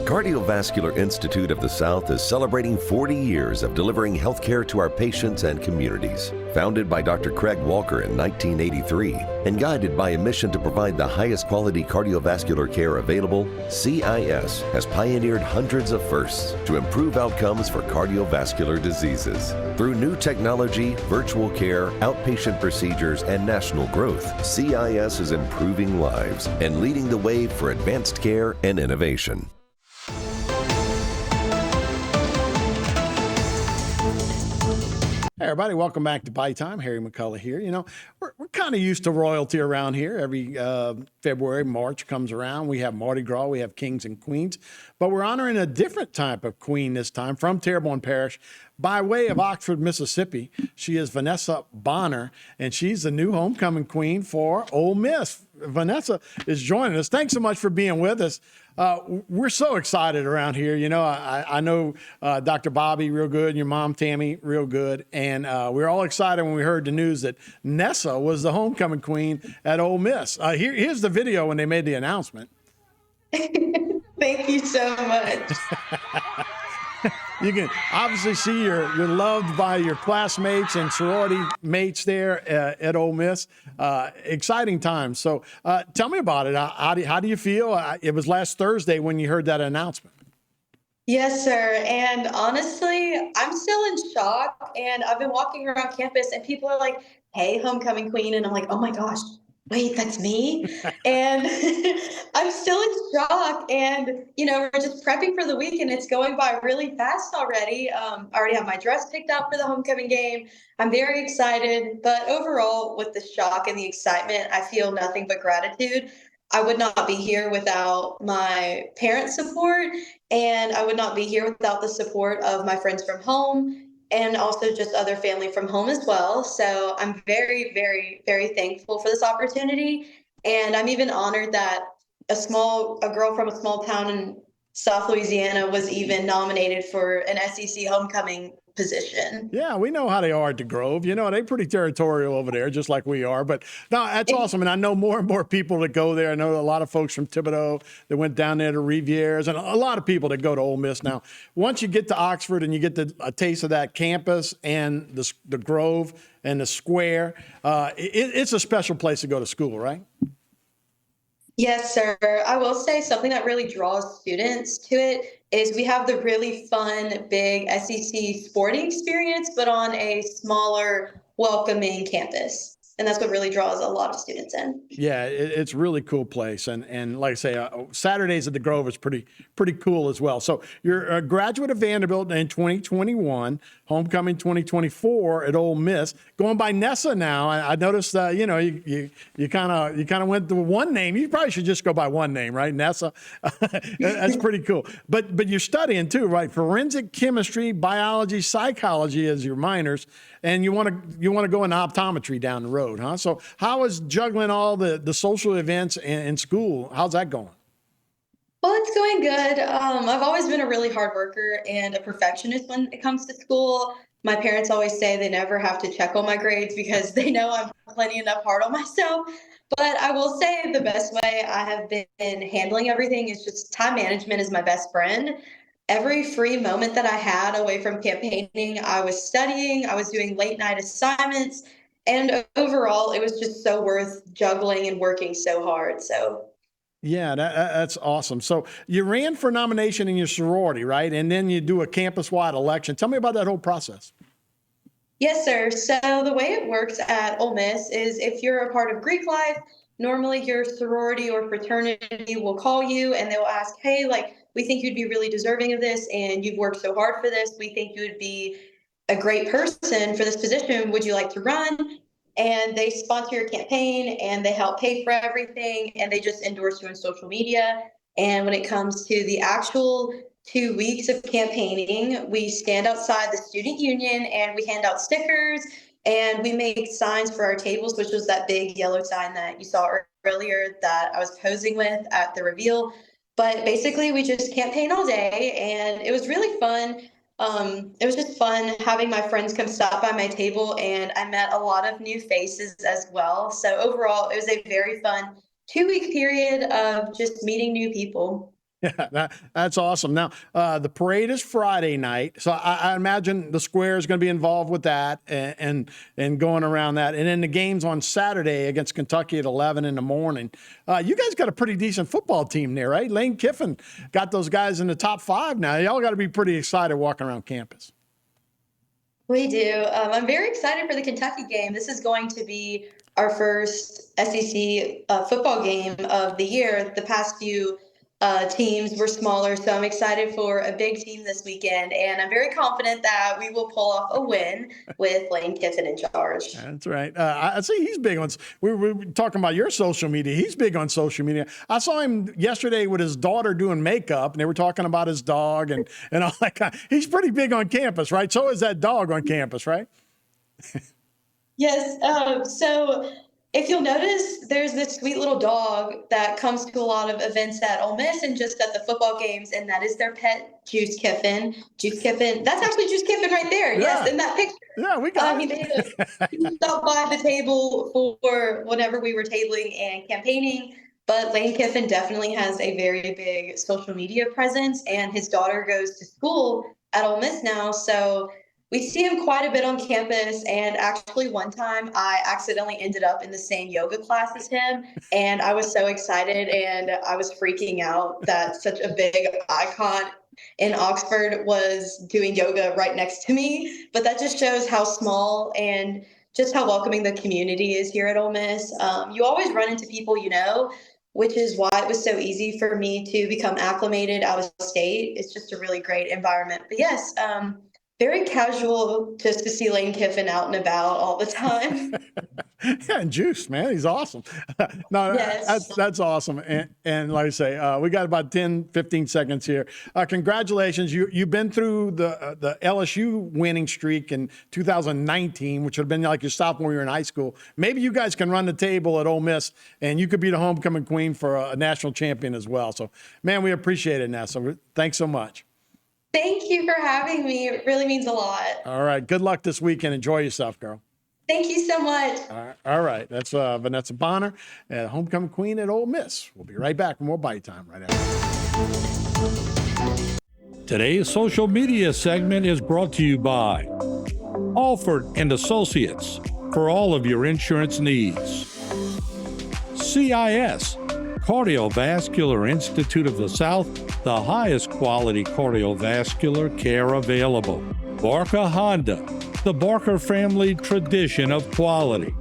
Cardiovascular Institute of the South is celebrating 40 years of delivering healthcare to our patients and communities. Founded by Dr. Craig Walker in 1983 and guided by a mission to provide the highest quality cardiovascular care available, CIS has pioneered hundreds of firsts to improve outcomes for cardiovascular diseases. Through new technology, virtual care, outpatient procedures, and national growth, CIS is improving lives and leading the way for advanced care and innovation. Hey everybody, welcome back to Bayou Time. Harry McCullough here. You know, we're kind of used to royalty around here. Every February, March comes around. We have Mardi Gras, we have kings and queens, but we're honoring a different type of queen this time from Terrebonne Parish by way of Oxford, Mississippi. She is Vanessa Bonner, and she's the new homecoming queen for Ole Miss. Vanessa is joining us. Thanks so much for being with us. We're so excited around here. You know, I know Dr. Bobby real good, and your mom, Tammy, real good. And we were all excited when we heard the news that Nessa was the homecoming queen at Ole Miss. Here's the video when they made the announcement. Thank you so much. You can obviously see you're loved by your classmates and sorority mates there at Ole Miss. Exciting times. So tell me about it. How do you feel? It was last Thursday when you heard that announcement. Yes, sir. And honestly, I'm still in shock. And I've been walking around campus and people are like, hey, homecoming queen. And I'm like, oh my gosh, wait, that's me? And I'm still in shock. And, you know, we're just prepping for the week and it's going by really fast already. I already have my dress picked out for the homecoming game. I'm very excited. But overall, with the shock and the excitement, I feel nothing but gratitude. I would not be here without my parents' support, and I would not be here without the support of my friends from home and also just other family from home as well. So I'm very, very, very thankful for this opportunity. And I'm even honored that a girl from a small town in South Louisiana was even nominated for an SEC homecoming position. Yeah, we know how they are at the Grove. You know, they're pretty territorial over there, just like we are. But no, that's awesome. And I know more and more people that go there. I know a lot of folks from Thibodeau that went down there to Rivieres, and a lot of people that go to Ole Miss now. Once you get to Oxford and you get a taste of that campus and the Grove and the square, it's a special place to go to school, right? Yes, sir. I will say something that really draws students to it is we have the really fun, big SEC sporting experience, but on a smaller, welcoming campus. And that's what really draws a lot of students in. Yeah, it's a really cool place. And like I say, Saturdays at the Grove is pretty cool as well. So you're a graduate of Vanderbilt in 2021, homecoming 2024 at Ole Miss, going by Nessa now. I noticed you know, you kind of went to one name. You probably should just go by one name, right? Nessa. That's pretty cool. But you're studying too, right? Forensic chemistry, biology, psychology as your minors, and you want to go into optometry down the road, huh? So how is juggling all the social events in school? How's that going? Well, it's going good. I've always been a really hard worker and a perfectionist when it comes to school. My parents always say they never have to check on my grades because they know I'm plenty enough hard on myself. But I will say the best way I have been handling everything is just time management is my best friend. Every free moment that I had away from campaigning, I was studying, I was doing late night assignments, and overall, it was just so worth juggling and working so hard. So yeah, that's awesome. So you ran for nomination in your sorority, right? And then you do a campus-wide election. Tell me about that whole process. yes, sir. So the way it works at Ole Miss is if you're a part of Greek life, normally your sorority or fraternity will call you and they'll ask, hey, like, we think you'd be really deserving of this and you've worked so hard for this. We think you would be a great person for this position. Would you like to run? And they sponsor your campaign and they help pay for everything and they just endorse you on social media. And when it comes to the actual 2 weeks of campaigning, we stand outside the student union and we hand out stickers and we make signs for our tables, which was that big yellow sign that you saw earlier that I was posing with at the reveal. But basically, we just campaign all day, and it was really fun. It was just fun having my friends come stop by my table, and I met a lot of new faces as well. So overall, it was a very fun 2 week period of just meeting new people. Yeah, that's awesome. Now, the parade is Friday night, so I imagine the square is going to be involved with that and going around that. And then the game's on Saturday against Kentucky at 11 in the morning. You guys got a pretty decent football team there, right? Lane Kiffin got those guys in the top 5 now. Y'all got to be pretty excited walking around campus. We do. I'm very excited for the Kentucky game. This is going to be our first SEC football game of the year. The past few teams were smaller, so I'm excited for a big team this weekend, and I'm very confident that we will pull off a win with Lane Kiffin in charge. That's right. I see he's big on. We were talking about your social media. He's big on social media. I saw him yesterday with his daughter doing makeup, and they were talking about his dog and all that kind. He's pretty big on campus, right? So is that dog on campus, right? Yes. So if you'll notice, there's this sweet little dog that comes to a lot of events at Ole Miss and just at the football games, and that is their pet, Juice Kiffin. Juice Kiffin. That's actually Juice Kiffin right there. Yeah. Yes, in that picture. Yeah, we got he stopped by the table for whenever we were tabling and campaigning. But Lane Kiffin definitely has a very big social media presence, and his daughter goes to school at Ole Miss now, so we see him quite a bit on campus, and actually one time I accidentally ended up in the same yoga class as him, and I was so excited and I was freaking out that such a big icon in Oxford was doing yoga right next to me. But that just shows how small and just how welcoming the community is here at Ole Miss. You always run into people you know, which is why it was so easy for me to become acclimated out of state. It's just a really great environment. But yes, very casual just to see Lane Kiffin out and about all the time. Yeah, and Juice, man, he's awesome. No, yes. that's awesome. And like I say, we got about 10, 15 seconds here. Congratulations. You've been through the LSU winning streak in 2019, which would have been like your sophomore year in high school. Maybe you guys can run the table at Ole Miss, and you could be the homecoming queen for a national champion as well. So, man, we appreciate it, Nessa. Thanks so much. Thank you for having me. It really means a lot. All right. Good luck this weekend. Enjoy yourself, girl. Thank you so much. All right. That's Vanessa Bonner, homecoming queen at Ole Miss. We'll be right back with more Bite Time right after. Today's social media segment is brought to you by Alford and Associates for all of your insurance needs. CIS, Cardiovascular Institute of the South, the highest quality cardiovascular care available. Barker Honda, the Barker family tradition of quality.